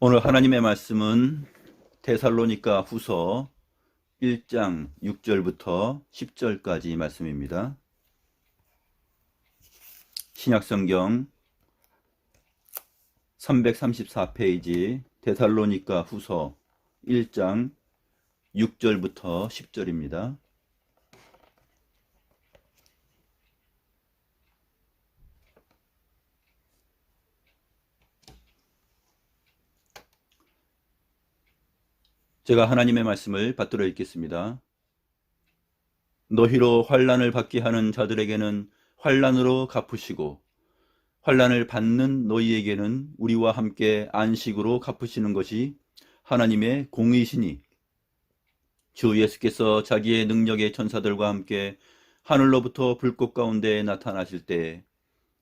오늘 하나님의 말씀은 데살로니가 후서 1장 6절부터 10절까지 말씀입니다. 신약성경 334페이지 데살로니가 후서 1장 6절부터 10절입니다. 제가 하나님의 말씀을 받들어 읽겠습니다. 너희로 환난을 받게 하는 자들에게는 환난으로 갚으시고 환난을 받는 너희에게는 우리와 함께 안식으로 갚으시는 것이 하나님의 공의시니 주 예수께서 자기의 능력의 천사들과 함께 하늘로부터 불꽃 가운데 나타나실 때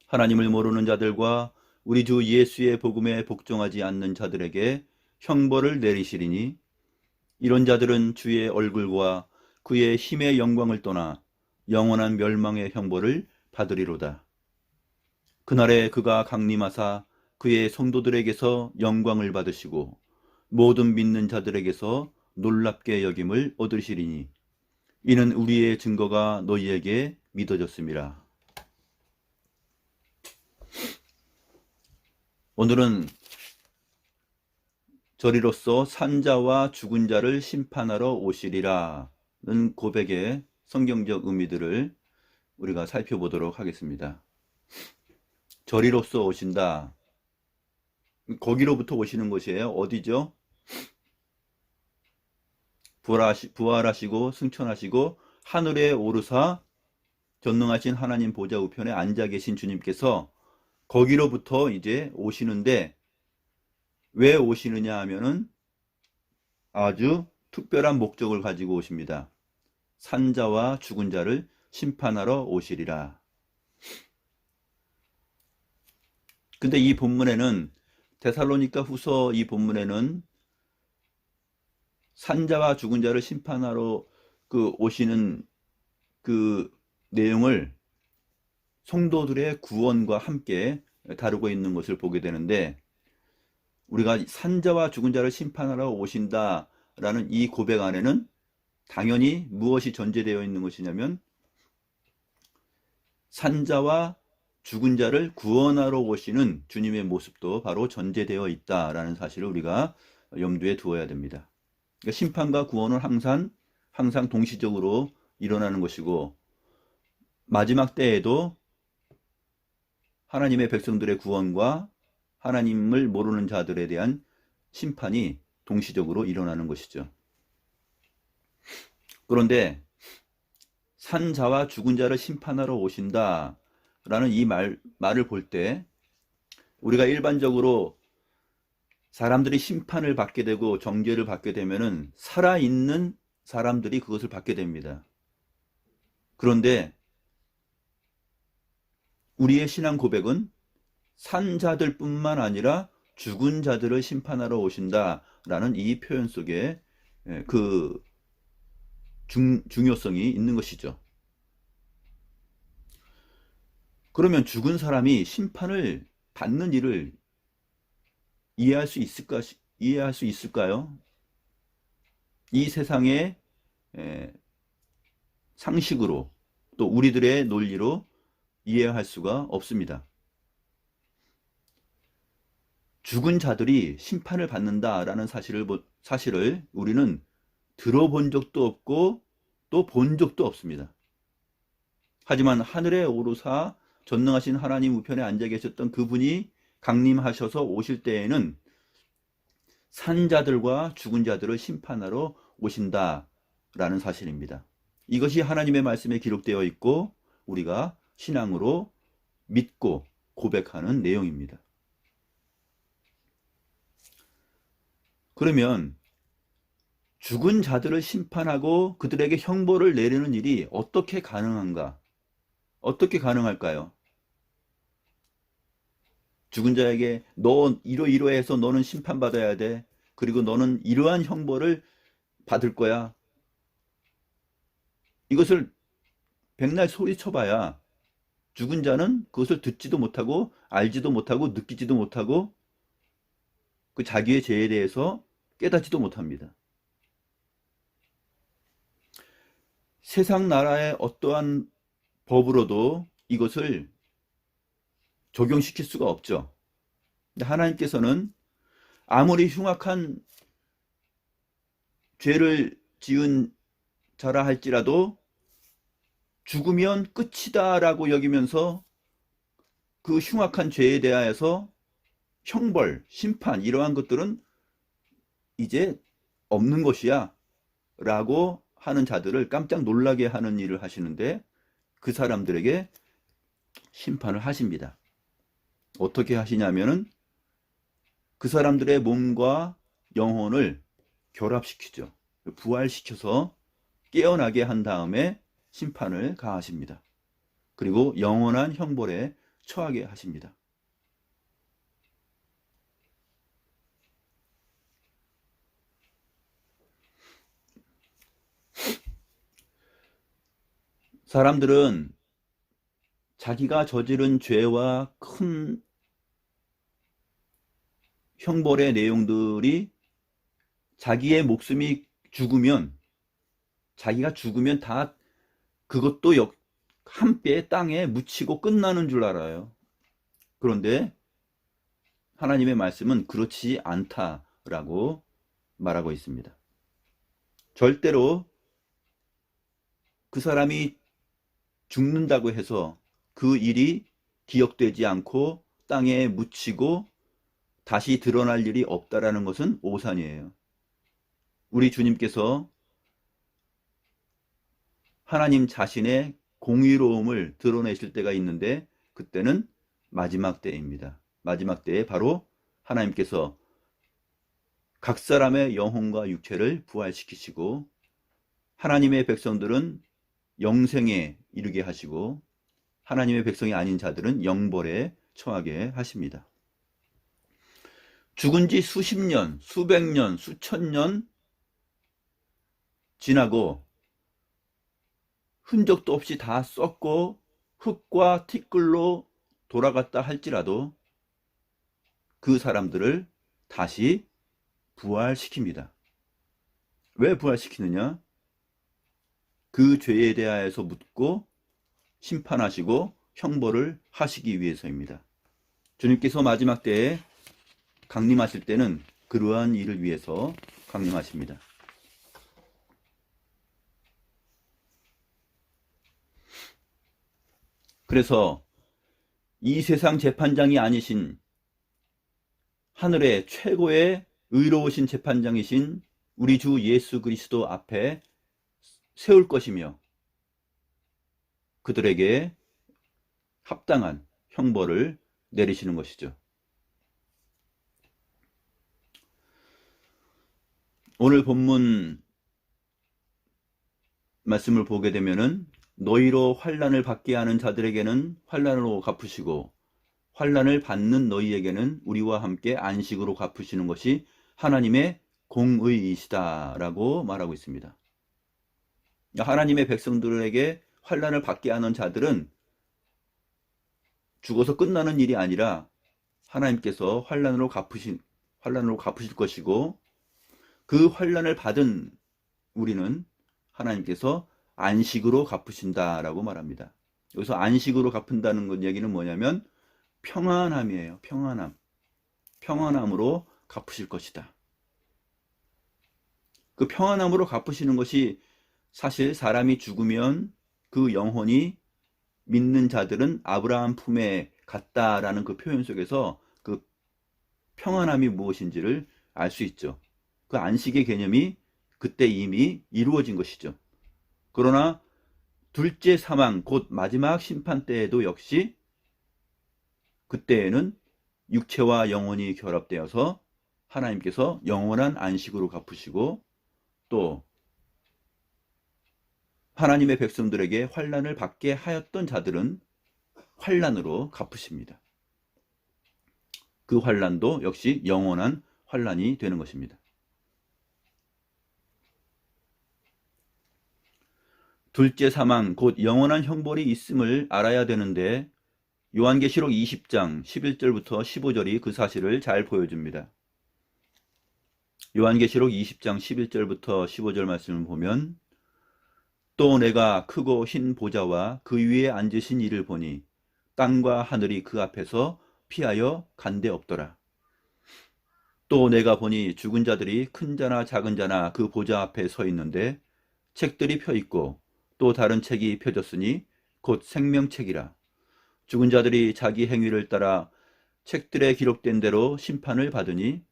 하나님을 모르는 자들과 우리 주 예수의 복음에 복종하지 않는 자들에게 형벌을 내리시리니 이런 자들은 주의 얼굴과 그의 힘의 영광을 떠나 영원한 멸망의 형벌을 받으리로다. 그날에 그가 강림하사 그의 성도들에게서 영광을 받으시고 모든 믿는 자들에게서 놀랍게 여김을 얻으시리니 이는 우리의 증거가 너희에게 믿어졌습니다. 오늘은 저리로서 산자와 죽은 자를 심판하러 오시리라는 고백의 성경적 의미들을 우리가 살펴보도록 하겠습니다. 저리로서 오신다. 거기로부터 오시는 것이에요. 어디죠? 부활하시고 승천하시고 하늘에 오르사 전능하신 하나님 보좌 우편에 앉아 계신 주님께서 거기로부터 이제 오시는데 왜 오시느냐 하면은 아주 특별한 목적을 가지고 오십니다. 산자와 죽은 자를 심판하러 오시리라. 근데 이 본문에는 데살로니가 후서 이 본문에는 산자와 죽은 자를 심판하러 오시는 그 내용을 성도들의 구원과 함께 다루고 있는 것을 보게 되는데 우리가 산자와 죽은 자를 심판하러 오신다라는 이 고백 안에는 당연히 무엇이 전제되어 있는 것이냐면 산자와 죽은 자를 구원하러 오시는 주님의 모습도 바로 전제되어 있다라는 사실을 우리가 염두에 두어야 됩니다. 그러니까 심판과 구원은 항상 동시적으로 일어나는 것이고 마지막 때에도 하나님의 백성들의 구원과 하나님을 모르는 자들에 대한 심판이 동시적으로 일어나는 것이죠. 그런데 산자와 죽은 자를 심판하러 오신다라는 이 말을 볼 때 우리가 일반적으로 사람들이 심판을 받게 되고 정죄를 받게 되면은 살아있는 사람들이 그것을 받게 됩니다. 그런데 우리의 신앙 고백은 산자들뿐만 아니라 죽은 자들을 심판하러 오신다라는 이 표현 속에 그 중요성이 있는 것이죠. 그러면 죽은 사람이 심판을 받는 일을 이해할 수 있을까요? 이 세상의 상식으로 또 우리들의 논리로 이해할 수가 없습니다. 죽은 자들이 심판을 받는다라는 사실을 우리는 들어본 적도 없고 또 본 적도 없습니다. 하지만 하늘에 오르사 전능하신 하나님 우편에 앉아 계셨던 그분이 강림하셔서 오실 때에는 산자들과 죽은 자들을 심판하러 오신다라는 사실입니다. 이것이 하나님의 말씀에 기록되어 있고 우리가 신앙으로 믿고 고백하는 내용입니다. 그러면 죽은 자들을 심판하고 그들에게 형벌을 내리는 일이 어떻게 가능한가? 어떻게 가능할까요? 죽은 자에게 너 이러이러해서 너는 심판받아야 돼. 그리고 너는 이러한 형벌을 받을 거야. 이것을 백날 소리쳐봐야 죽은 자는 그것을 듣지도 못하고 알지도 못하고 느끼지도 못하고 그 자기의 죄에 대해서 깨닫지도 못합니다. 세상 나라의 어떠한 법으로도 이것을 적용시킬 수가 없죠. 근데 하나님께서는 아무리 흉악한 죄를 지은 자라 할지라도 죽으면 끝이다라고 여기면서 그 흉악한 죄에 대하여서 형벌, 심판 이러한 것들은 이제 없는 것이야 라고 하는 자들을 깜짝 놀라게 하는 일을 하시는데 그 사람들에게 심판을 하십니다. 어떻게 하시냐면은 그 사람들의 몸과 영혼을 결합시키죠. 부활시켜서 깨어나게 한 다음에 심판을 가하십니다. 그리고 영원한 형벌에 처하게 하십니다. 사람들은 자기가 저지른 죄와 큰 형벌의 내용들이 자기의 목숨이 죽으면 자기가 죽으면 다 그것도 한 뼘에 땅에 묻히고 끝나는 줄 알아요. 그런데 하나님의 말씀은 그렇지 않다라고 말하고 있습니다. 절대로 그 사람이 죽는다고 해서 그 일이 기억되지 않고 땅에 묻히고 다시 드러날 일이 없다라는 것은 오산이에요. 우리 주님께서 하나님 자신의 공의로움을 드러내실 때가 있는데 그때는 마지막 때입니다. 마지막 때에 바로 하나님께서 각 사람의 영혼과 육체를 부활시키시고 하나님의 백성들은 영생에 이르게 하시고 하나님의 백성이 아닌 자들은 영벌에 처하게 하십니다. 죽은 지 수십 년, 수백 년, 수천 년 지나고 흔적도 없이 다 썩고 흙과 티끌로 돌아갔다 할지라도 그 사람들을 다시 부활시킵니다. 왜 부활시키느냐? 그 죄에 대하여서 묻고 심판하시고 형벌을 하시기 위해서입니다. 주님께서 마지막 때에 강림하실 때는 그러한 일을 위해서 강림하십니다. 그래서 이 세상 재판장이 아니신 하늘의 최고의 의로우신 재판장이신 우리 주 예수 그리스도 앞에 세울 것이며 그들에게 합당한 형벌을 내리시는 것이죠. 오늘 본문 말씀을 보게 되면은 너희로 환난을 받게 하는 자들에게는 환난으로 갚으시고 환난을 받는 너희에게는 우리와 함께 안식으로 갚으시는 것이 하나님의 공의이시다라고 말하고 있습니다. 하나님의 백성들에게 환난을 받게 하는 자들은 죽어서 끝나는 일이 아니라 하나님께서 환난으로 갚으실 것이고 그 환난을 받은 우리는 하나님께서 안식으로 갚으신다라고 말합니다. 여기서 안식으로 갚는다는 얘기는 뭐냐면 평안함이에요. 평안함. 평안함으로 갚으실 것이다. 그 평안함으로 갚으시는 것이 사실 사람이 죽으면 그 영혼이 믿는 자들은 아브라함 품에 갔다라는 그 표현 속에서 그 평안함이 무엇인지를 알 수 있죠. 그 안식의 개념이 그때 이미 이루어진 것이죠. 그러나 둘째 사망, 곧 마지막 심판 때에도 역시 그때에는 육체와 영혼이 결합되어서 하나님께서 영원한 안식으로 갚으시고 또 하나님의 백성들에게 환난을 받게 하였던 자들은 환난으로 갚으십니다. 그 환난도 역시 영원한 환난이 되는 것입니다. 둘째 사망, 곧 영원한 형벌이 있음을 알아야 되는데 요한계시록 20장 11절부터 15절이 그 사실을 잘 보여줍니다. 요한계시록 20장 11절부터 15절 말씀을 보면 또 내가 크고 흰 보좌와 그 위에 앉으신 이를 보니 땅과 하늘이 그 앞에서 피하여 간데 없더라. 또 내가 보니 죽은 자들이 큰 자나 작은 자나 그 보좌 앞에 서 있는데 책들이 펴 있고 또 다른 책이 펴졌으니 곧 생명책이라. 죽은 자들이 자기 행위를 따라 책들에 기록된 대로 심판을 받으니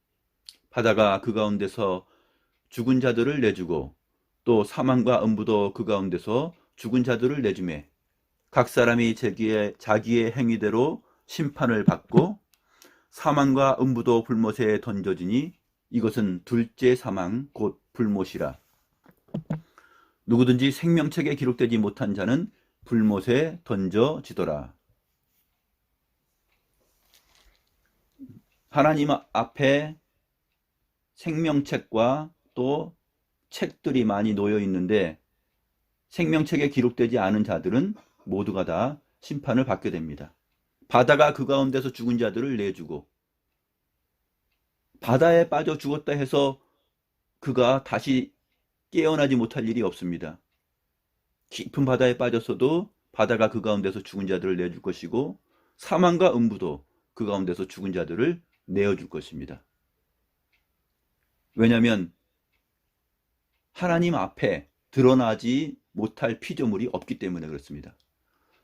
바다가 그 가운데서 죽은 자들을 내주고 또 사망과 음부도 그 가운데서 죽은 자들을 내주매 각 사람이 자기의 행위대로 심판을 받고 사망과 음부도 불못에 던져지니 이것은 둘째 사망 곧 불못이라. 누구든지 생명책에 기록되지 못한 자는 불못에 던져지더라. 하나님 앞에 생명책과 또 책들이 많이 놓여 있는데 생명책에 기록되지 않은 자들은 모두가 다 심판을 받게 됩니다. 바다가 그 가운데서 죽은 자들을 내주고 바다에 빠져 죽었다 해서 그가 다시 깨어나지 못할 일이 없습니다. 깊은 바다에 빠졌어도 바다가 그 가운데서 죽은 자들을 내줄 것이고 사망과 음부도 그 가운데서 죽은 자들을 내어줄 것입니다. 왜냐하면 하나님 앞에 드러나지 못할 피조물이 없기 때문에 그렇습니다.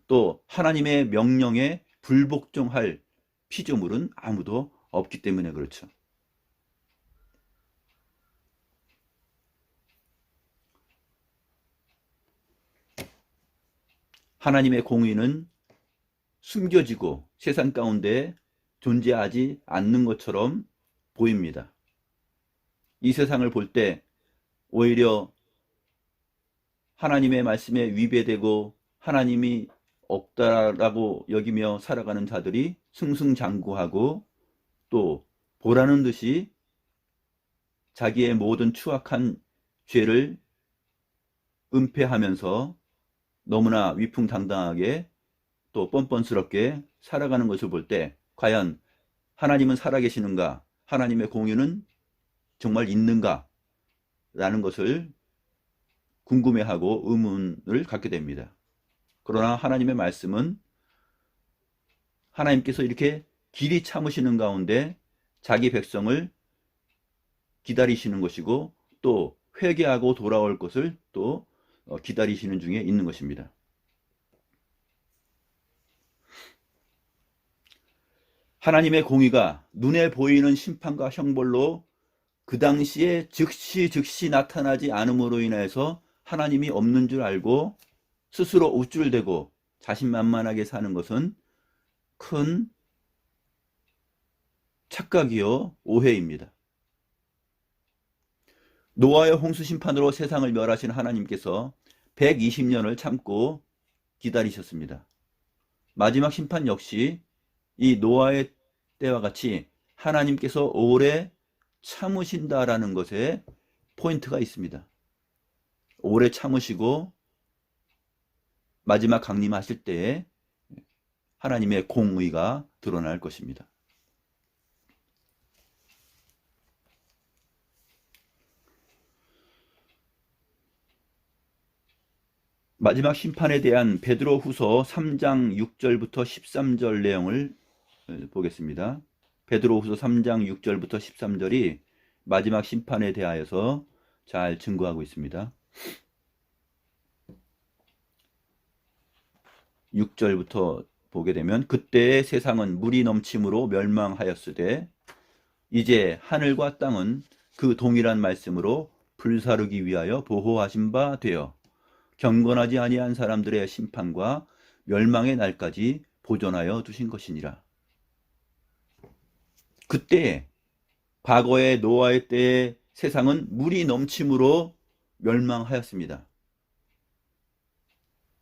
또 하나님의 명령에 불복종할 피조물은 아무도 없기 때문에 그렇죠. 하나님의 공의는 숨겨지고 세상 가운데 존재하지 않는 것처럼 보입니다. 이 세상을 볼 때 오히려 하나님의 말씀에 위배되고 하나님이 없다라고 여기며 살아가는 자들이 승승장구하고 또 보라는 듯이 자기의 모든 추악한 죄를 은폐하면서 너무나 위풍당당하게 또 뻔뻔스럽게 살아가는 것을 볼 때 과연 하나님은 살아계시는가? 하나님의 공의는 정말 있는가? 라는 것을 궁금해하고 의문을 갖게 됩니다. 그러나 하나님의 말씀은 하나님께서 이렇게 길이 참으시는 가운데 자기 백성을 기다리시는 것이고 또 회개하고 돌아올 것을 또 기다리시는 중에 있는 것입니다. 하나님의 공의가 눈에 보이는 심판과 형벌로 그 당시에 즉시 나타나지 않음으로 인해서 하나님이 없는 줄 알고 스스로 우쭐대고 자신만만하게 사는 것은 큰 착각이요 오해입니다. 노아의 홍수 심판으로 세상을 멸하신 하나님께서 120년을 참고 기다리셨습니다. 마지막 심판 역시 이 노아의 때와 같이 하나님께서 오래 참으신다라는 것에 포인트가 있습니다. 오래 참으시고 마지막 강림하실 때에 하나님의 공의가 드러날 것입니다. 마지막 심판에 대한 베드로후서 3장 6절부터 13절 내용을 보겠습니다. 베드로후서 3장 6절부터 13절이 마지막 심판에 대하여서 잘 증거하고 있습니다. 6절부터 보게 되면 그때의 세상은 물이 넘침으로 멸망하였으되 이제 하늘과 땅은 그 동일한 말씀으로 불사르기 위하여 보호하신 바 되어 경건하지 아니한 사람들의 심판과 멸망의 날까지 보존하여 두신 것이니라. 그때 과거의 노아의 때의 세상은 물이 넘침으로 멸망하였습니다.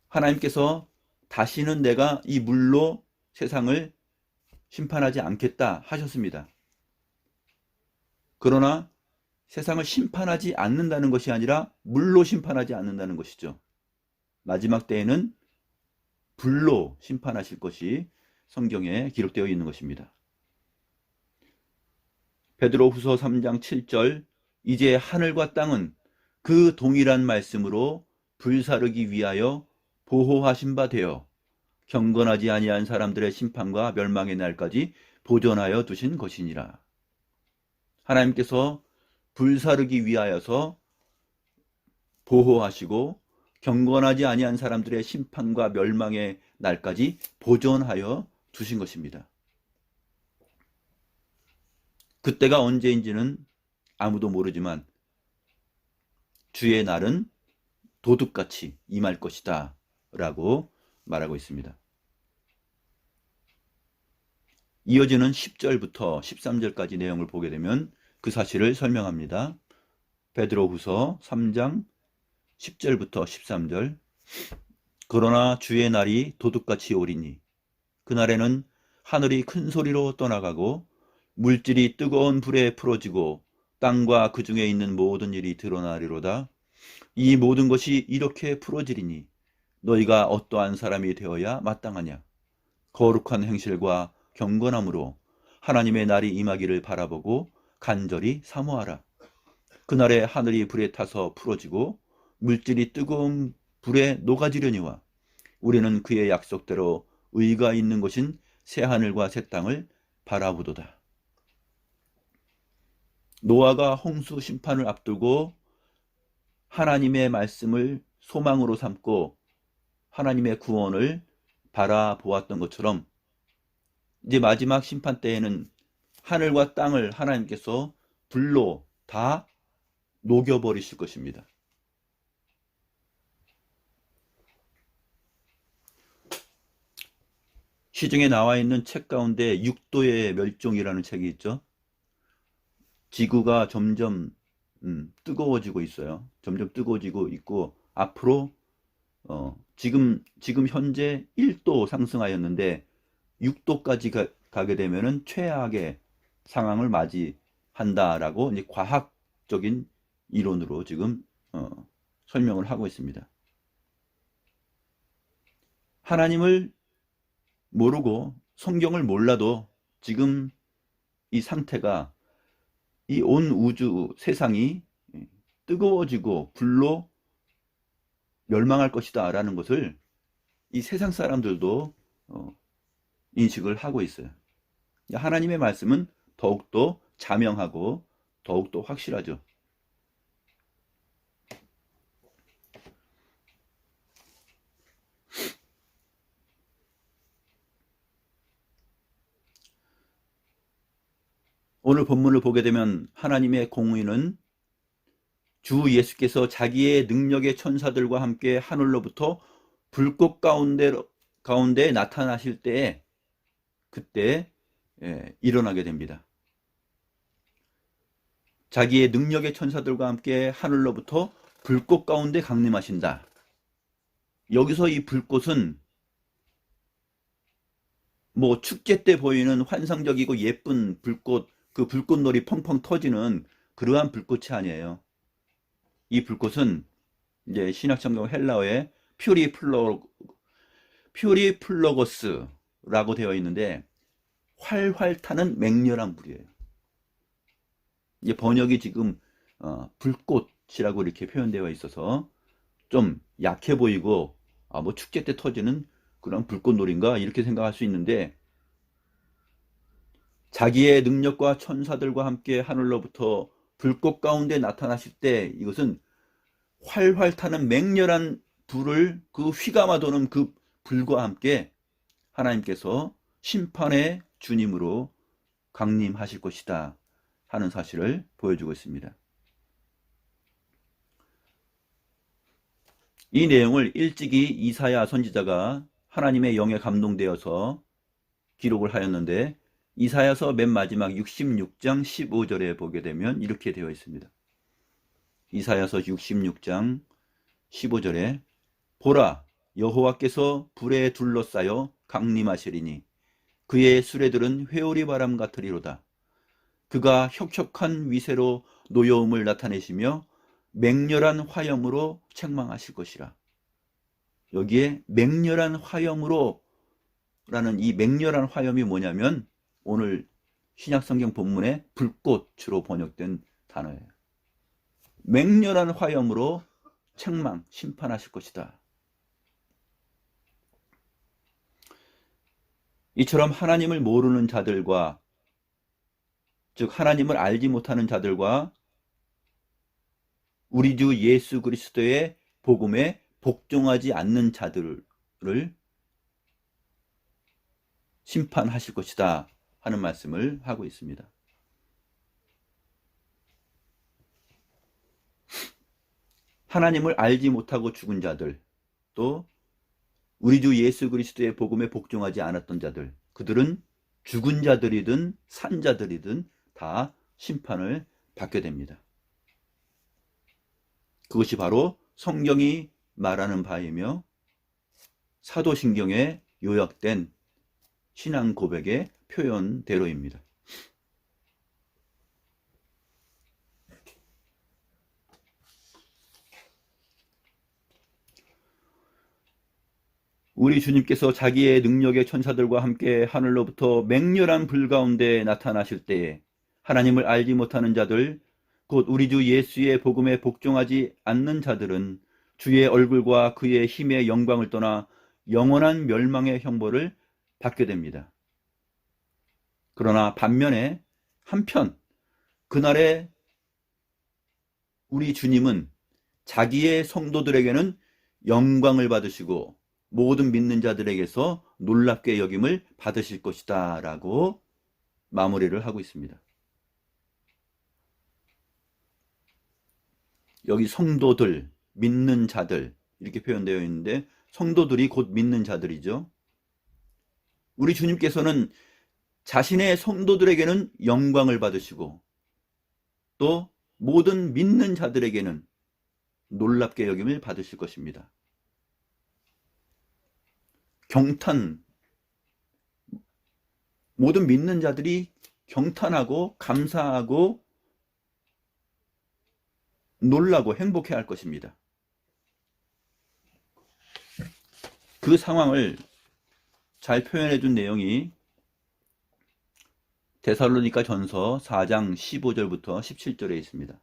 하나님께서 다시는 내가 이 물로 세상을 심판하지 않겠다 하셨습니다. 그러나 세상을 심판하지 않는다는 것이 아니라 물로 심판하지 않는다는 것이죠. 마지막 때에는 불로 심판하실 것이 성경에 기록되어 있는 것입니다. 베드로후서 3장 7절 이제 하늘과 땅은 그 동일한 말씀으로 불사르기 위하여 보호하신 바 되어 경건하지 아니한 사람들의 심판과 멸망의 날까지 보존하여 두신 것이니라. 하나님께서 불사르기 위하여서 보호하시고 경건하지 아니한 사람들의 심판과 멸망의 날까지 보존하여 두신 것입니다. 그때가 언제인지는 아무도 모르지만 주의 날은 도둑같이 임할 것이다 라고 말하고 있습니다. 이어지는 10절부터 13절까지 내용을 보게 되면 그 사실을 설명합니다. 베드로후서 3장 10절부터 13절. 그러나 주의 날이 도둑같이 오리니 그날에는 하늘이 큰 소리로 떠나가고 물질이 뜨거운 불에 풀어지고 땅과 그 중에 있는 모든 일이 드러나리로다. 이 모든 것이 이렇게 풀어지리니 너희가 어떠한 사람이 되어야 마땅하냐. 거룩한 행실과 경건함으로 하나님의 날이 임하기를 바라보고 간절히 사모하라. 그날에 하늘이 불에 타서 풀어지고 물질이 뜨거운 불에 녹아지려니와 우리는 그의 약속대로 의가 있는 곳인 새 하늘과 새 땅을 바라보도다. 노아가 홍수 심판을 앞두고 하나님의 말씀을 소망으로 삼고 하나님의 구원을 바라보았던 것처럼 이제 마지막 심판 때에는 하늘과 땅을 하나님께서 불로 다 녹여버리실 것입니다. 시중에 나와 있는 책 가운데 6도의 멸종이라는 책이 있죠. 지구가 점점 뜨거워지고 있어요. 점점 뜨거워지고 있고 앞으로 지금 현재 1도 상승하였는데 6도까지 가게 되면은 최악의 상황을 맞이한다라고 이제 과학적인 이론으로 지금 설명을 하고 있습니다. 하나님을 모르고 성경을 몰라도 지금 이 상태가 이 온 우주 세상이 뜨거워지고 불로 멸망할 것이다 라는 것을 이 세상 사람들도 인식을 하고 있어요. 하나님의 말씀은 더욱더 자명하고 더욱더 확실하죠. 오늘 본문을 보게 되면 하나님의 공의는 주 예수께서 자기의 능력의 천사들과 함께 하늘로부터 불꽃 가운데 나타나실 때에 그때 일어나게 됩니다. 자기의 능력의 천사들과 함께 하늘로부터 불꽃 가운데 강림하신다. 여기서 이 불꽃은 뭐 축제 때 보이는 환상적이고 예쁜 불꽃, 그 불꽃놀이 펑펑 터지는 그러한 불꽃이 아니에요. 이 불꽃은 이제 신약성경 헬라어에 퓨리플러거스라고 되어 있는데 활활 타는 맹렬한 불이에요. 이제 번역이 지금 불꽃이라고 이렇게 표현되어 있어서 좀 약해 보이고 뭐 축제 때 터지는 그런 불꽃놀이인가 이렇게 생각할 수 있는데 자기의 능력과 천사들과 함께 하늘로부터 불꽃 가운데 나타나실 때 이것은 활활 타는 맹렬한 불을 그 휘감아 도는 그 불과 함께 하나님께서 심판의 주님으로 강림하실 것이다 하는 사실을 보여주고 있습니다. 이 내용을 일찍이 이사야 선지자가 하나님의 영에 감동되어서 기록을 하였는데 이사야서 맨 마지막 66장 15절에 보게 되면 이렇게 되어 있습니다. 이사야서 66장 15절에 보라 여호와께서 불에 둘러싸여 강림하시리니 그의 수레들은 회오리 바람 같으리로다. 그가 혁혁한 위세로 노여움을 나타내시며 맹렬한 화염으로 책망하실 것이라. 여기에 맹렬한 화염으로 라는 이 맹렬한 화염이 뭐냐면 오늘 신약성경 본문에 불꽃으로 번역된 단어예요. 맹렬한 화염으로 책망, 심판하실 것이다. 이처럼 하나님을 모르는 자들과, 즉 하나님을 알지 못하는 자들과 우리 주 예수 그리스도의 복음에 복종하지 않는 자들을 심판하실 것이다 하는 말씀을 하고 있습니다. 하나님을 알지 못하고 죽은 자들, 또 우리 주 예수 그리스도의 복음에 복종하지 않았던 자들, 그들은 죽은 자들이든 산 자들이든 다 심판을 받게 됩니다. 그것이 바로 성경이 말하는 바이며 사도신경에 요약된 신앙 고백의 표현대로입니다. 우리 주님께서 자기의 능력의 천사들과 함께 하늘로부터 맹렬한 불 가운데 나타나실 때에 하나님을 알지 못하는 자들, 곧 우리 주 예수의 복음에 복종하지 않는 자들은 주의 얼굴과 그의 힘의 영광을 떠나 영원한 멸망의 형벌을 받게 됩니다. 그러나 반면에 한편 그날에 우리 주님은 자기의 성도들에게는 영광을 받으시고 모든 믿는 자들에게서 놀랍게 여김을 받으실 것이다 라고 마무리를 하고 있습니다. 여기 성도들, 믿는 자들 이렇게 표현되어 있는데 성도들이 곧 믿는 자들이죠. 우리 주님께서는 자신의 성도들에게는 영광을 받으시고 또 모든 믿는 자들에게는 놀랍게 여김을 받으실 것입니다. 경탄, 모든 믿는 자들이 경탄하고 감사하고 놀라고 행복해 할 것입니다. 그 상황을 잘 표현해 준 내용이 데살로니가 전서 4장 15절부터 17절에 있습니다.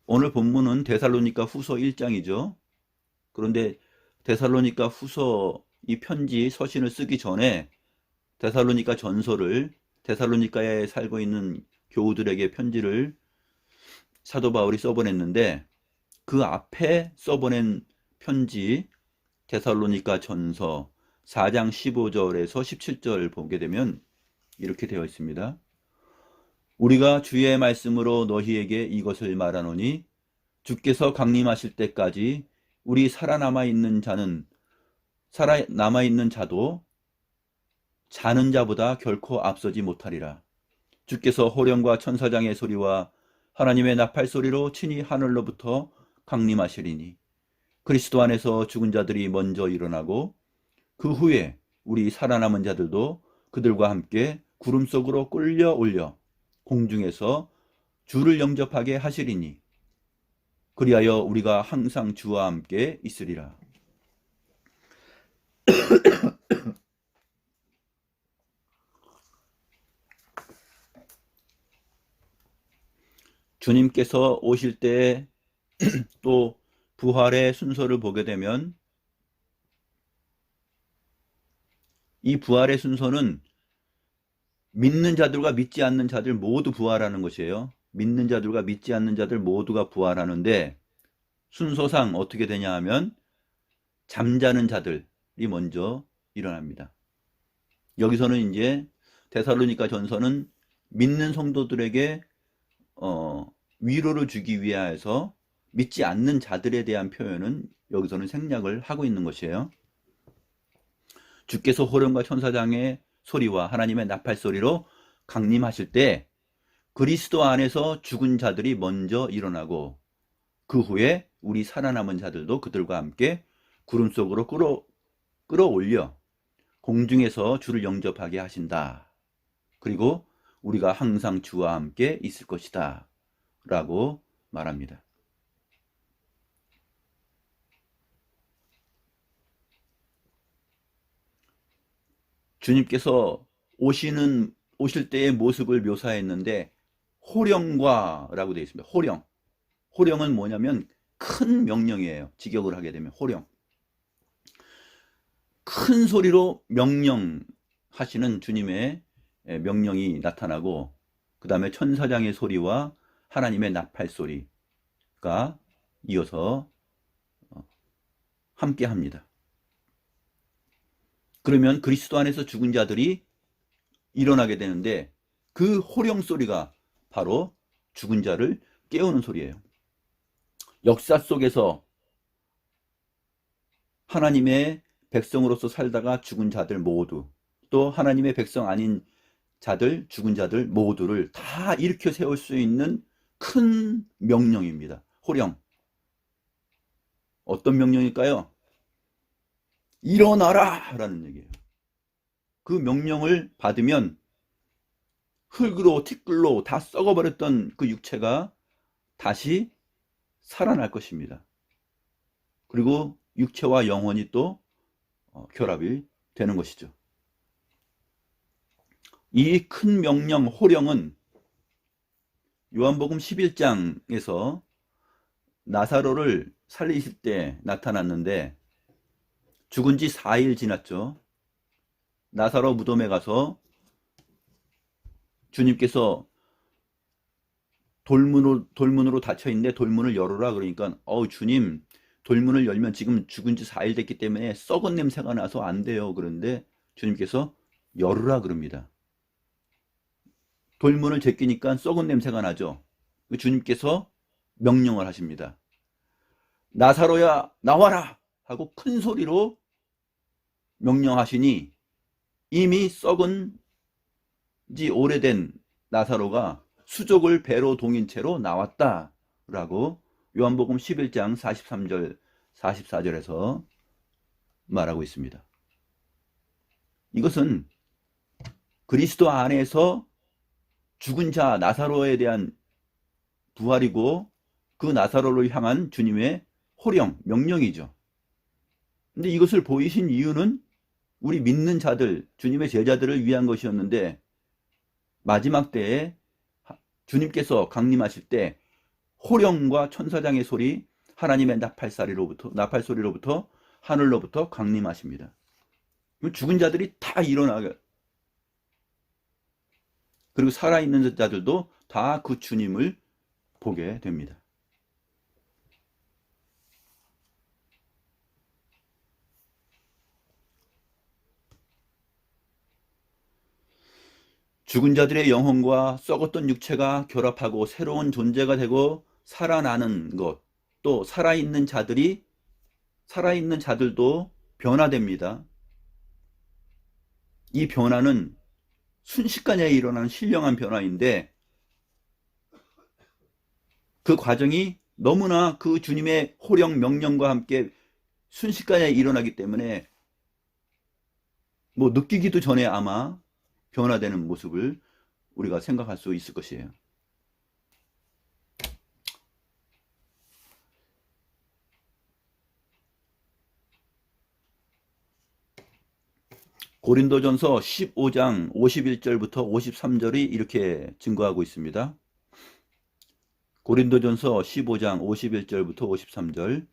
오늘 본문은 데살로니가 후서 1장이죠. 그런데 데살로니가 후서 이 편지 서신을 쓰기 전에 데살로니가 전서를 데살로니가에 살고 있는 교우들에게 편지를 사도 바울이 써보냈는데 그 앞에 써보낸 편지 데살로니가 전서 4장 15절에서 17절 보게 되면 이렇게 되어 있습니다. 우리가 주의 말씀으로 너희에게 이것을 말하노니 주께서 강림하실 때까지 우리 살아남아 있는 자도 자는 자보다 결코 앞서지 못하리라. 주께서 호령과 천사장의 소리와 하나님의 나팔 소리로 친히 하늘로부터 강림하시리니 그리스도 안에서 죽은 자들이 먼저 일어나고 그 후에 우리 살아남은 자들도 그들과 함께 구름 속으로 끌려 올려 공중에서 주를 영접하게 하시리니 그리하여 우리가 항상 주와 함께 있으리라. 주님께서 오실 때 또 부활의 순서를 보게 되면 이 부활의 순서는 믿는 자들과 믿지 않는 자들 모두 부활하는 것이에요. 믿는 자들과 믿지 않는 자들 모두가 부활하는데 순서상 어떻게 되냐 하면 잠자는 자들이 먼저 일어납니다. 여기서는 이제 데살로니가 전서는 믿는 성도들에게 위로를 주기 위하여서 믿지 않는 자들에 대한 표현은 여기서는 생략을 하고 있는 것이에요. 주께서 호령과 천사장의 소리와 하나님의 나팔 소리로 강림하실 때 그리스도 안에서 죽은 자들이 먼저 일어나고 그 후에 우리 살아남은 자들도 그들과 함께 구름 속으로 끌어올려 공중에서 주를 영접하게 하신다. 그리고 우리가 항상 주와 함께 있을 것이다 라고 말합니다. 주님께서 오실 때의 모습을 묘사했는데 호령과라고 되어 있습니다. 호령. 호령은 뭐냐면 큰 명령이에요. 직역을 하게 되면 호령. 큰 소리로 명령하시는 주님의 명령이 나타나고, 그 다음에 천사장의 소리와 하나님의 나팔 소리가 이어서 함께 합니다. 그러면 그리스도 안에서 죽은 자들이 일어나게 되는데, 그 호령 소리가 바로 죽은 자를 깨우는 소리예요. 역사 속에서 하나님의 백성으로서 살다가 죽은 자들 모두, 또 하나님의 백성 아닌 자들, 죽은 자들 모두를 다 일으켜 세울 수 있는 큰 명령입니다. 호령. 어떤 명령일까요? 일어나라! 라는 얘기예요. 그 명령을 받으면 흙으로 티끌로 다 썩어버렸던 그 육체가 다시 살아날 것입니다. 그리고 육체와 영혼이 또 결합이 되는 것이죠. 이 큰 명령 호령은 요한복음 11장에서 나사로를 살리실 때 나타났는데, 죽은 지 4일 지났죠. 나사로 무덤에 가서 주님께서 돌문으로 닫혀있는데 돌문을 열어라 그러니까, 주님, 돌문을 열면 지금 죽은 지 4일 됐기 때문에 썩은 냄새가 나서 안 돼요. 그런데 주님께서 열으라 그럽니다. 돌문을 제끼니까 썩은 냄새가 나죠. 주님께서 명령을 하십니다. 나사로야 나와라 하고 큰 소리로 명령하시니, 이미 썩은 지 오래된 나사로가 수족을 배로 동인 채로 나왔다라고 요한복음 11장 43절 44절에서 말하고 있습니다. 이것은 그리스도 안에서 죽은 자 나사로에 대한 부활이고, 그 나사로를 향한 주님의 호령, 명령이죠. 근데 이것을 보이신 이유는 우리 믿는 자들, 주님의 제자들을 위한 것이었는데, 마지막 때에 주님께서 강림하실 때 호령과 천사장의 소리, 하나님의 나팔 소리로부터 하늘로부터 강림하십니다. 죽은 자들이 다 일어나게, 그리고 살아있는 자들도 다 그 주님을 보게 됩니다. 죽은 자들의 영혼과 썩었던 육체가 결합하고 새로운 존재가 되고 살아나는 것, 또 살아있는 자들도 변화됩니다. 이 변화는 순식간에 일어나는 신령한 변화인데, 그 과정이 너무나 그 주님의 호령 명령과 함께 순식간에 일어나기 때문에 느끼기도 전에 아마 변화되는 모습을 우리가 생각할 수 있을 것이에요. 고린도전서 15장 51절부터 53절이 이렇게 증거하고 있습니다. 고린도전서 15장 51절부터 53절.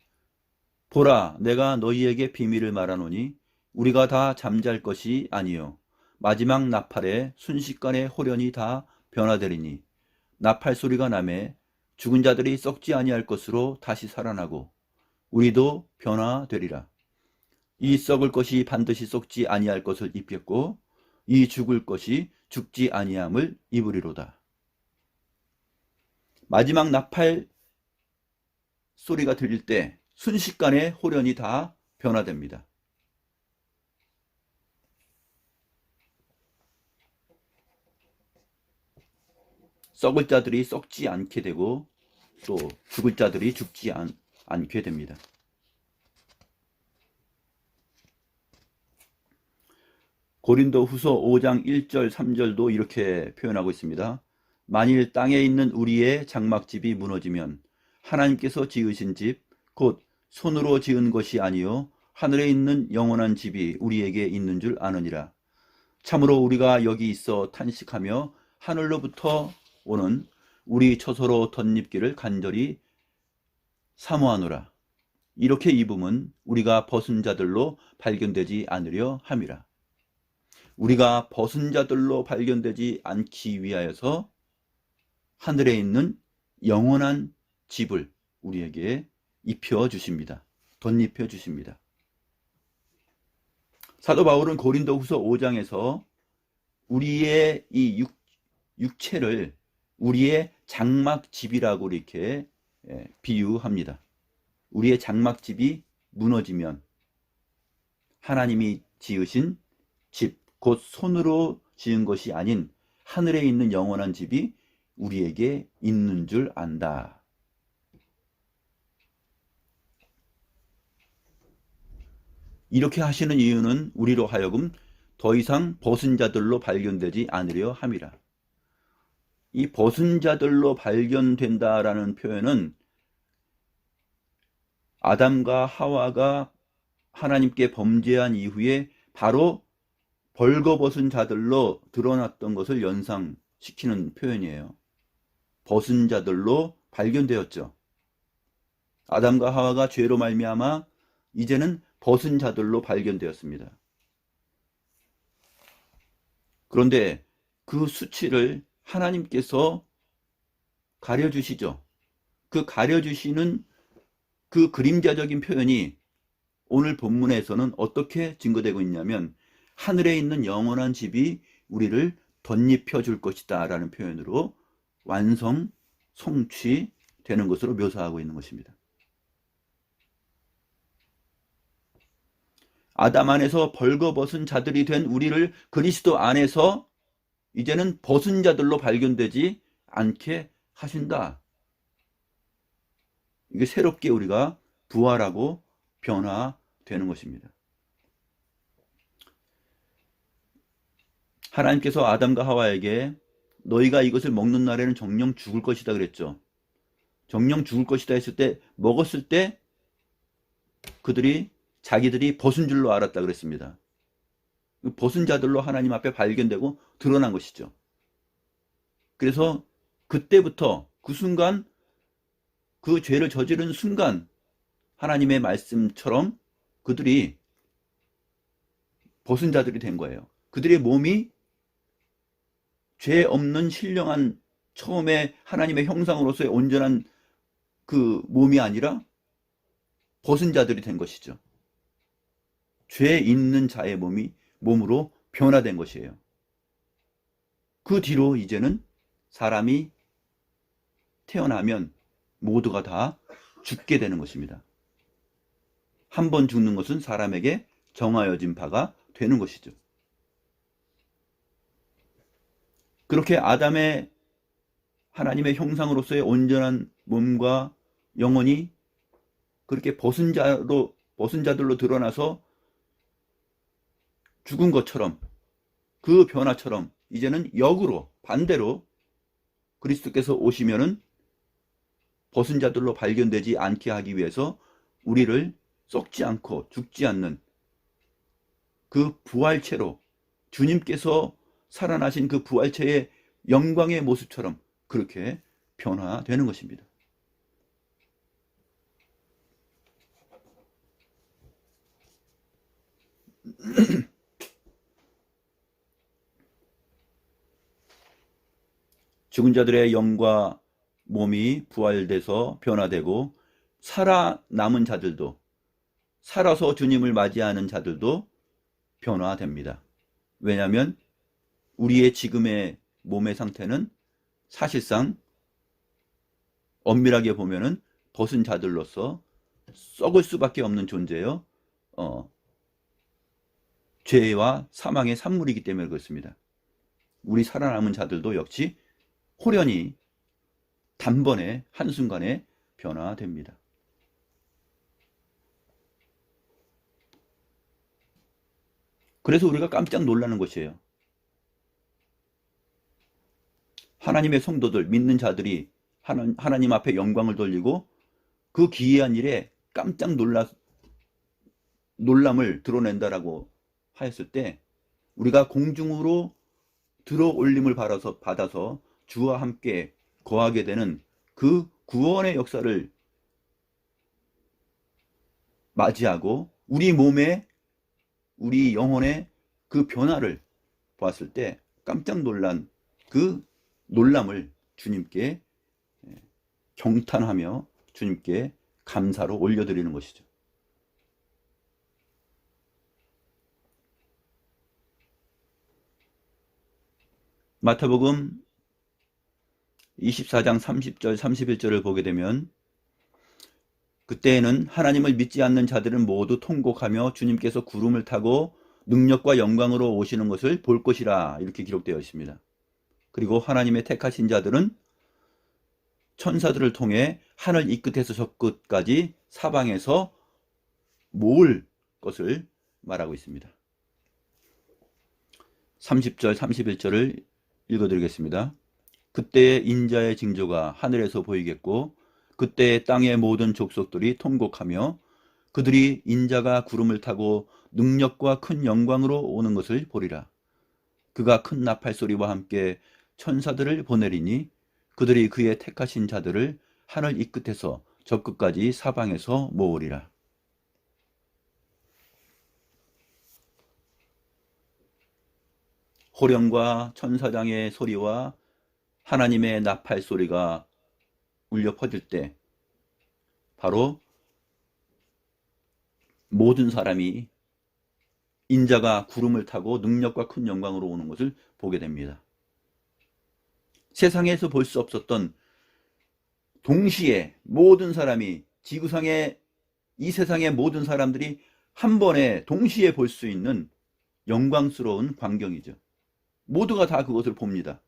보라, 내가 너희에게 비밀을 말하노니 우리가 다 잠잘 것이 아니요 마지막 나팔에 순식간에 호련히 다 변화되리니, 나팔 소리가 나매 죽은 자들이 썩지 아니할 것으로 다시 살아나고 우리도 변화되리라. 이 썩을 것이 반드시 썩지 아니할 것을 입겠고, 이 죽을 것이 죽지 아니함을 입으리로다. 마지막 나팔 소리가 들릴 때 순식간에 호련히 다 변화됩니다. 썩을 자들이 썩지 않게 되고, 또 죽을 자들이 죽지 않게 됩니다. 고린도 후서 5장 1절 3절도 이렇게 표현하고 있습니다. 만일 땅에 있는 우리의 장막집이 무너지면 하나님께서 지으신 집, 곧 손으로 지은 것이 아니요 하늘에 있는 영원한 집이 우리에게 있는 줄 아느니라. 참으로 우리가 여기 있어 탄식하며 하늘로부터 오는 우리 처소로 덧입기를 간절히 사모하노라. 이렇게 입음은 우리가 벗은 자들로 발견되지 않으려 함이라. 우리가 벗은 자들로 발견되지 않기 위하여서 하늘에 있는 영원한 집을 우리에게 입혀 주십니다. 덧입혀 주십니다. 사도 바울은 고린도후서 5장에서 우리의 이 육체를 우리의 장막집이라고 이렇게 비유합니다. 우리의 장막집이 무너지면 하나님이 지으신 집, 곧 손으로 지은 것이 아닌 하늘에 있는 영원한 집이 우리에게 있는 줄 안다. 이렇게 하시는 이유는 우리로 하여금 더 이상 벗은 자들로 발견되지 않으려 함이라. 이 벗은 자들로 발견된다라는 표현은 아담과 하와가 하나님께 범죄한 이후에 바로 벌거벗은 자들로 드러났던 것을 연상시키는 표현이에요. 벗은 자들로 발견되었죠. 아담과 하와가 죄로 말미암아 이제는 벗은 자들로 발견되었습니다. 그런데 그 수치를 하나님께서 가려주시죠. 그 가려주시는 그 그림자적인 표현이 오늘 본문에서는 어떻게 증거되고 있냐면 하늘에 있는 영원한 집이 우리를 덧입혀 줄 것이다 라는 표현으로 완성, 성취되는 것으로 묘사하고 있는 것입니다. 아담 안에서 벌거벗은 자들이 된 우리를 그리스도 안에서 이제는 벗은 자들로 발견되지 않게 하신다. 이게 새롭게 우리가 부활하고 변화되는 것입니다. 하나님께서 아담과 하와에게 너희가 이것을 먹는 날에는 정령 죽을 것이다 그랬죠. 정령 죽을 것이다 했을 때 먹었을 때 자기들이 벗은 줄로 알았다 그랬습니다. 벗은 자들로 하나님 앞에 발견되고 드러난 것이죠. 그래서 그때부터 그 순간 그 죄를 저지른 순간 하나님의 말씀처럼 그들이 벗은 자들이 된 거예요. 그들의 몸이 죄 없는 신령한 처음에 하나님의 형상으로서의 온전한 그 몸이 아니라 벗은 자들이 된 것이죠. 죄 있는 자의 몸으로 변화된 것이에요. 그 뒤로 이제는 사람이 태어나면 모두가 다 죽게 되는 것입니다. 한 번 죽는 것은 사람에게 정하여진 바가 되는 것이죠. 그렇게 아담의 하나님의 형상으로서의 온전한 몸과 영혼이 그렇게 벗은 자들로 드러나서 죽은 것처럼 그 변화처럼 이제는 역으로 반대로 그리스도께서 오시면은 벗은 자들로 발견되지 않게 하기 위해서 우리를 썩지 않고 죽지 않는 그 부활체로 주님께서 살아나신 그 부활체의 영광의 모습처럼 그렇게 변화되는 것입니다. 죽은 자들의 영과 몸이 부활돼서 변화되고 살아남은 자들도 살아서 주님을 맞이하는 자들도 변화됩니다. 왜냐하면 우리의 지금의 몸의 상태는 사실상 엄밀하게 보면은 벗은 자들로서 썩을 수밖에 없는 존재요. 죄와 사망의 산물이기 때문에 그렇습니다. 우리 살아남은 자들도 역시 호련히 단번에 한순간에 변화됩니다. 그래서 우리가 깜짝 놀라는 것이에요. 하나님의 성도들, 믿는 자들이 하나님 앞에 영광을 돌리고 그 기이한 일에 깜짝 놀람을 드러낸다라고 하였을 때 우리가 공중으로 들어올림을 받아서 주와 함께 거하게 되는 그 구원의 역사를 맞이하고 우리 몸에, 우리 영혼의 그 변화를 보았을 때 깜짝 놀란 그 놀람을 주님께 경탄하며 주님께 감사로 올려드리는 것이죠. 마태복음 24장 30절 31절을 보게 되면 그때에는 하나님을 믿지 않는 자들은 모두 통곡하며 주님께서 구름을 타고 능력과 영광으로 오시는 것을 볼 것이라 이렇게 기록되어 있습니다. 그리고 하나님의 택하신 자들은 천사들을 통해 하늘 이 끝에서 저 끝까지 사방에서 모을 것을 말하고 있습니다. 30절 31절을 읽어드리겠습니다. 그때의 인자의 징조가 하늘에서 보이겠고 그때 땅의 모든 족속들이 통곡하며 그들이 인자가 구름을 타고 능력과 큰 영광으로 오는 것을 보리라. 그가 큰 나팔 소리와 함께 천사들을 보내리니 그들이 그의 택하신 자들을 하늘 이 끝에서 저 끝까지 사방에서 모으리라. 호령과 천사장의 소리와 하나님의 나팔 소리가 울려 퍼질 때 바로 모든 사람이 인자가 구름을 타고 능력과 큰 영광으로 오는 것을 보게 됩니다. 세상에서 볼 수 없었던 동시에 모든 사람이 지구상의 이 세상의 모든 사람들이 한 번에 동시에 볼 수 있는 영광스러운 광경이죠. 모두가 다 그것을 봅니다.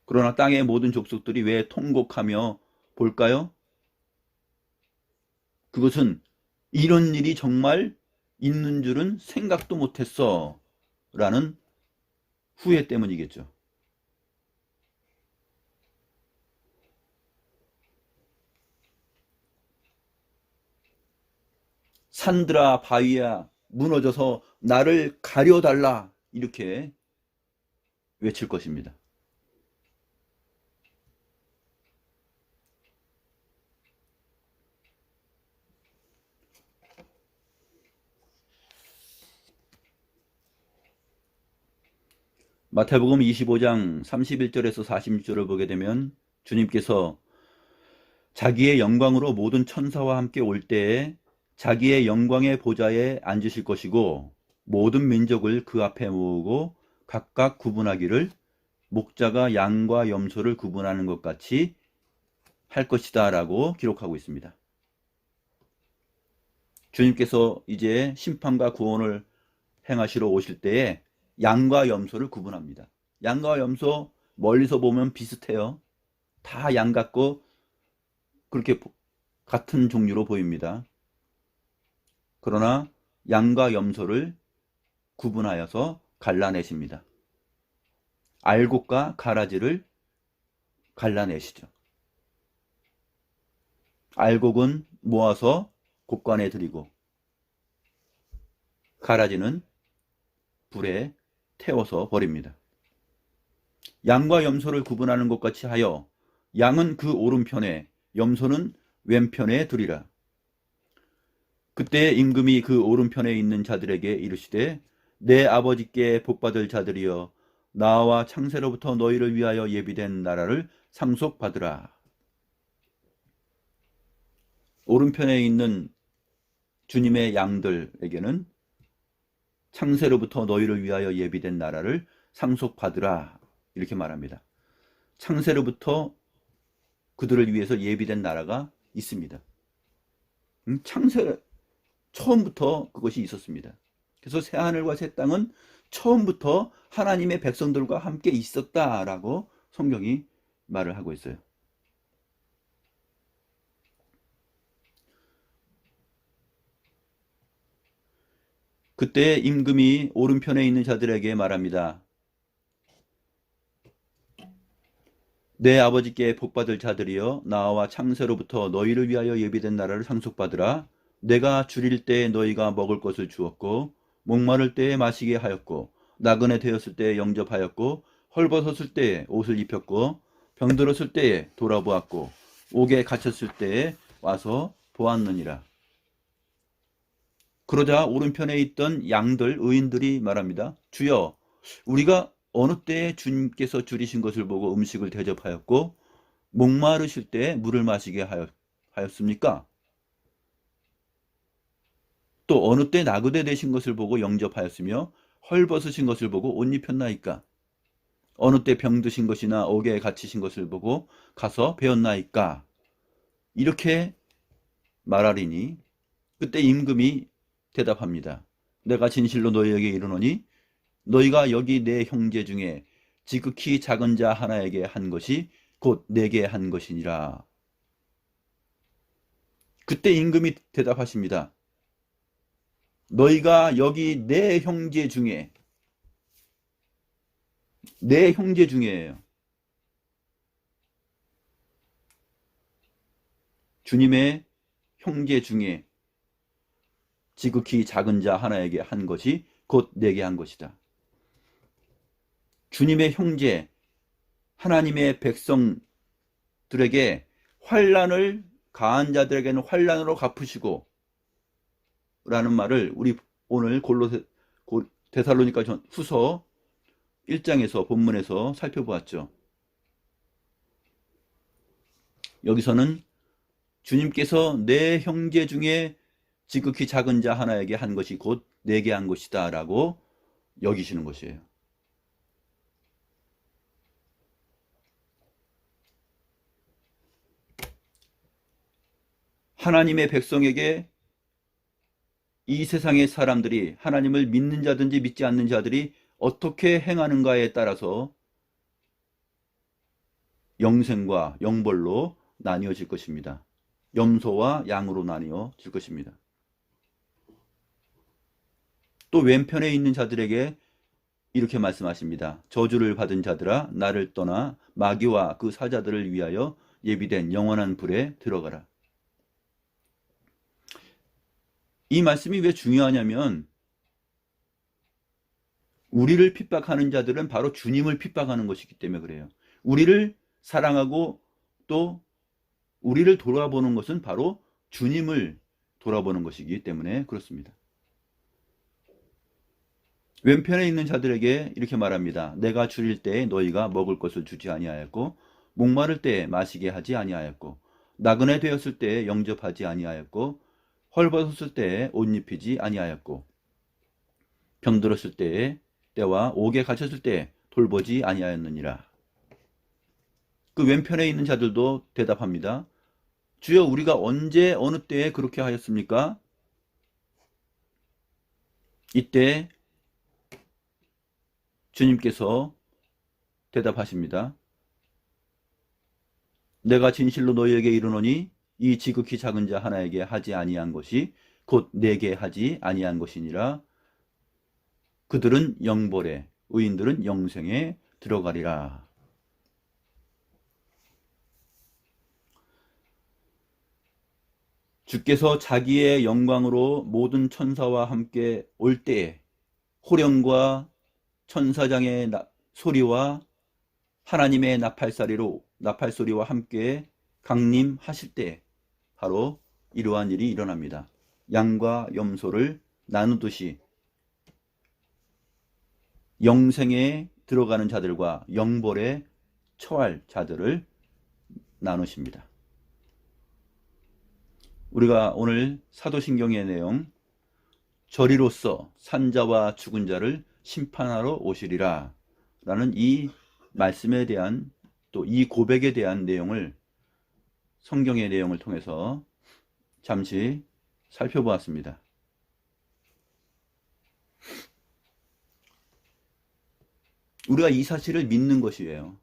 그러나 땅의 모든 족속들이 왜 통곡하며 볼까요? 그것은 이런 일이 정말 있는 줄은 생각도 못했어 라는 후회 때문이겠죠. 산들아 바위야 무너져서 나를 가려달라 이렇게 외칠 것입니다. 마태복음 25장 31절에서 46절을 보게 되면 주님께서 자기의 영광으로 모든 천사와 함께 올 때에 자기의 영광의 보좌에 앉으실 것이고 모든 민족을 그 앞에 모으고 각각 구분하기를 목자가 양과 염소를 구분하는 것 같이 할 것이다 라고 기록하고 있습니다. 주님께서 이제 심판과 구원을 행하시러 오실 때에 양과 염소를 구분합니다. 양과 염소 멀리서 보면 비슷해요. 다 양 같고 그렇게 같은 종류로 보입니다. 그러나 양과 염소를 구분하여서 갈라내십니다. 알곡과 가라지를 갈라내시죠. 알곡은 모아서 곡간에 들이고 가라지는 불에 태워서 버립니다. 양과 염소를 구분하는 것 같이 하여 양은 그 오른편에 염소는 왼편에 두리라. 그때 임금이 그 오른편에 있는 자들에게 이르시되 내 아버지께 복받을 자들이여 나와 창세로부터 너희를 위하여 예비된 나라를 상속받으라. 오른편에 있는 주님의 양들에게는 창세로부터 너희를 위하여 예비된 나라를 상속받으라 이렇게 말합니다. 창세로부터 그들을 위해서 예비된 나라가 있습니다. 창세 처음부터 그것이 있었습니다. 그래서 새하늘과 새 땅은 처음부터 하나님의 백성들과 함께 있었다라고 성경이 말을 하고 있어요. 그때 임금이 오른편에 있는 자들에게 말합니다. 내 아버지께 복받을 자들이여 나와 창세로부터 너희를 위하여 예비된 나라를 상속받으라. 내가 줄일 때에 너희가 먹을 것을 주었고 목마를 때에 마시게 하였고 나그네 되었을 때에 영접하였고 헐벗었을 때에 옷을 입혔고 병들었을 때에 돌아보았고 옥에 갇혔을 때에 와서 보았느니라. 그러자 오른편에 있던 양들 의인들이 말합니다. 주여, 우리가 어느 때에 주님께서 줄이신 것을 보고 음식을 대접하였고 목마르실 때에 물을 마시게 하였습니까? 또 어느 때 나그네 되신 것을 보고 영접하였으며 헐벗으신 것을 보고 옷 입혔나이까? 어느 때 병드신 것이나 옥에 갇히신 것을 보고 가서 배웠나이까? 이렇게 말하리니 그때 임금이 대답합니다. 내가 진실로 너희에게 이르노니 너희가 여기 내 형제 중에 지극히 작은 자 하나에게 한 것이 곧 내게 한 것이니라. 그때 임금이 대답하십니다. 너희가 여기 내 형제 중에예요. 주님의 형제 중에 지극히 작은 자 하나에게 한 것이 곧 내게 한 것이다. 주님의 형제, 하나님의 백성들에게 환난을 가한 자들에게는 환난으로 갚으시고 라는 말을 우리 오늘 데살로니가 후서 1장에서 본문에서 살펴보았죠. 여기서는 주님께서 내 형제 중에 지극히 작은 자 하나에게 한 것이 곧 내게 한 것이다 라고 여기시는 것이에요. 하나님의 백성에게 이 세상의 사람들이 하나님을 믿는 자든지 믿지 않는 자들이 어떻게 행하는가에 따라서 영생과 영벌로 나뉘어질 것입니다. 염소와 양으로 나뉘어질 것입니다. 또 왼편에 있는 자들에게 이렇게 말씀하십니다. 저주를 받은 자들아 나를 떠나 마귀와 그 사자들을 위하여 예비된 영원한 불에 들어가라. 이 말씀이 왜 중요하냐면 우리를 핍박하는 자들은 바로 주님을 핍박하는 것이기 때문에 그래요. 우리를 사랑하고 또 우리를 돌아보는 것은 바로 주님을 돌아보는 것이기 때문에 그렇습니다. 왼편에 있는 자들에게 이렇게 말합니다. 내가 줄일 때에 너희가 먹을 것을 주지 아니하였고 목마를 때에 마시게 하지 아니하였고 나그네 되었을 때에 영접하지 아니하였고 헐벗었을 때에 옷 입히지 아니하였고 병들었을 때와 옥에 갇혔을 때에 돌보지 아니하였느니라. 그 왼편에 있는 자들도 대답합니다. 주여 우리가 언제 어느 때에 그렇게 하였습니까? 이때 주님께서 대답하십니다. 내가 진실로 너희에게 이르노니 이 지극히 작은 자 하나에게 하지 아니한 것이 곧 내게 하지 아니한 것이니라. 그들은 영벌에 의인들은 영생에 들어가리라. 주께서 자기의 영광으로 모든 천사와 함께 올 때에 호령과 천사장의 소리와 하나님의 나팔소리와 함께 강림하실 때 바로 이러한 일이 일어납니다. 양과 염소를 나누듯이 영생에 들어가는 자들과 영벌에 처할 자들을 나누십니다. 우리가 오늘 사도신경의 내용 저리로서 산자와 죽은 자를 심판하러 오시리라 라는 이 말씀에 대한 또 이 고백에 대한 내용을 성경의 내용을 통해서 잠시 살펴보았습니다. 우리가 이 사실을 믿는 것이에요.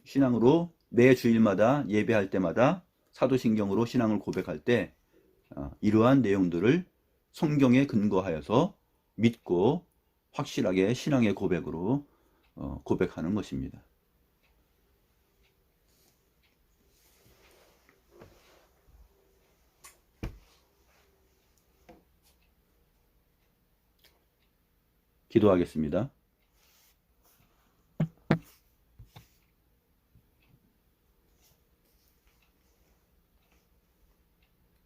신앙으로 매 주일마다 예배할 때마다 사도신경으로 신앙을 고백할 때 이러한 내용들을 성경에 근거하여서 믿고 확실하게 신앙의 고백으로 고백하는 것입니다. 기도하겠습니다.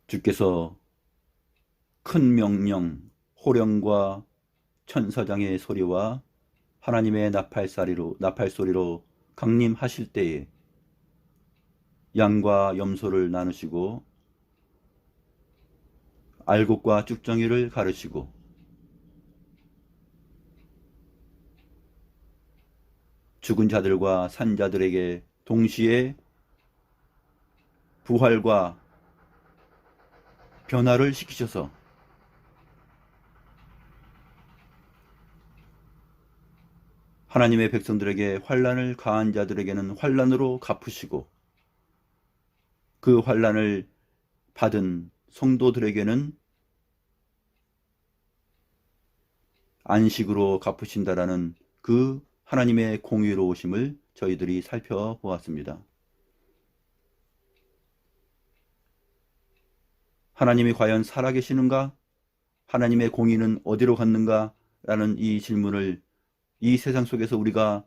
주께서 큰 명령, 호령과 천사장의 소리와 하나님의 나팔소리로 강림하실 때에 양과 염소를 나누시고 알곡과 쭉정이를 가르시고 죽은 자들과 산 자들에게 동시에 부활과 변화를 시키셔서 하나님의 백성들에게 환난을 가한 자들에게는 환난으로 갚으시고 그 환난을 받은 성도들에게는 안식으로 갚으신다라는 그 하나님의 공의로우심을 저희들이 살펴보았습니다. 하나님이 과연 살아계시는가? 하나님의 공의는 어디로 갔는가? 라는 이 질문을 이 세상 속에서 우리가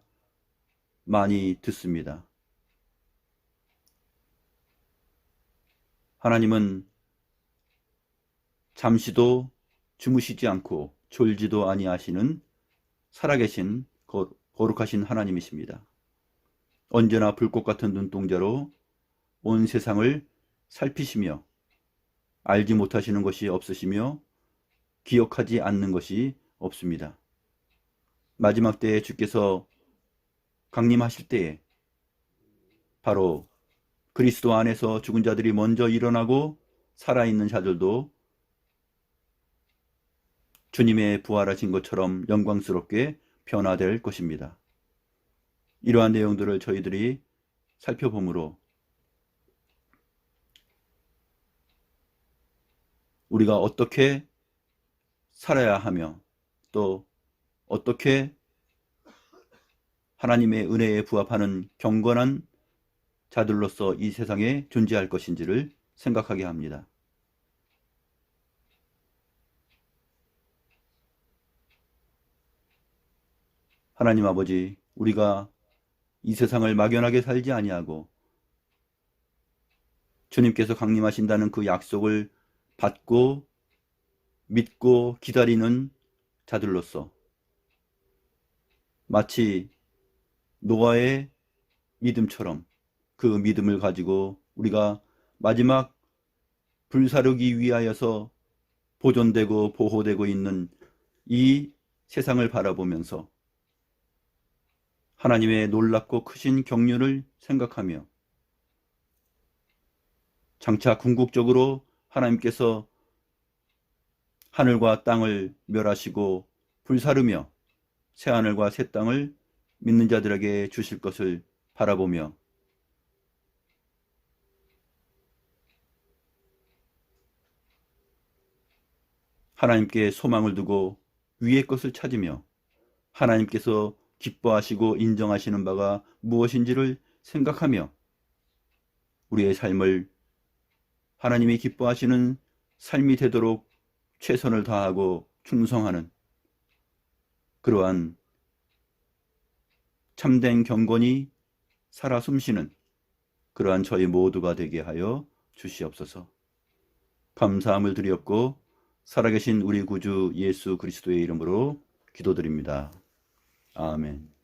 많이 듣습니다. 하나님은 잠시도 주무시지 않고 졸지도 아니하시는 살아계신 거룩하신 하나님이십니다. 언제나 불꽃 같은 눈동자로 온 세상을 살피시며 알지 못하시는 것이 없으시며 기억하지 않는 것이 없습니다. 마지막 때에 주께서 강림하실 때에 바로 그리스도 안에서 죽은 자들이 먼저 일어나고 살아있는 자들도 주님의 부활하신 것처럼 영광스럽게 변화될 것입니다. 이러한 내용들을 저희들이 살펴보므로 우리가 어떻게 살아야 하며 또 어떻게 하나님의 은혜에 부합하는 경건한 자들로서 이 세상에 존재할 것인지를 생각하게 합니다. 하나님 아버지, 우리가 이 세상을 막연하게 살지 아니하고 주님께서 강림하신다는 그 약속을 받고 믿고 기다리는 자들로서 마치 노아의 믿음처럼 그 믿음을 가지고 우리가 마지막 불사르기 위하여서 보존되고 보호되고 있는 이 세상을 바라보면서 하나님의 놀랍고 크신 경륜을 생각하며 장차 궁극적으로 하나님께서 하늘과 땅을 멸하시고 불사르며 새하늘과 새 땅을 믿는 자들에게 주실 것을 바라보며 하나님께 소망을 두고 위의 것을 찾으며 하나님께서 기뻐하시고 인정하시는 바가 무엇인지를 생각하며 우리의 삶을 하나님이 기뻐하시는 삶이 되도록 최선을 다하고 충성하는 그러한 참된 경건이 살아 숨쉬는 그러한 저희 모두가 되게 하여 주시옵소서. 감사함을 드리옵고 살아계신 우리 구주 예수 그리스도의 이름으로 기도드립니다. 아멘.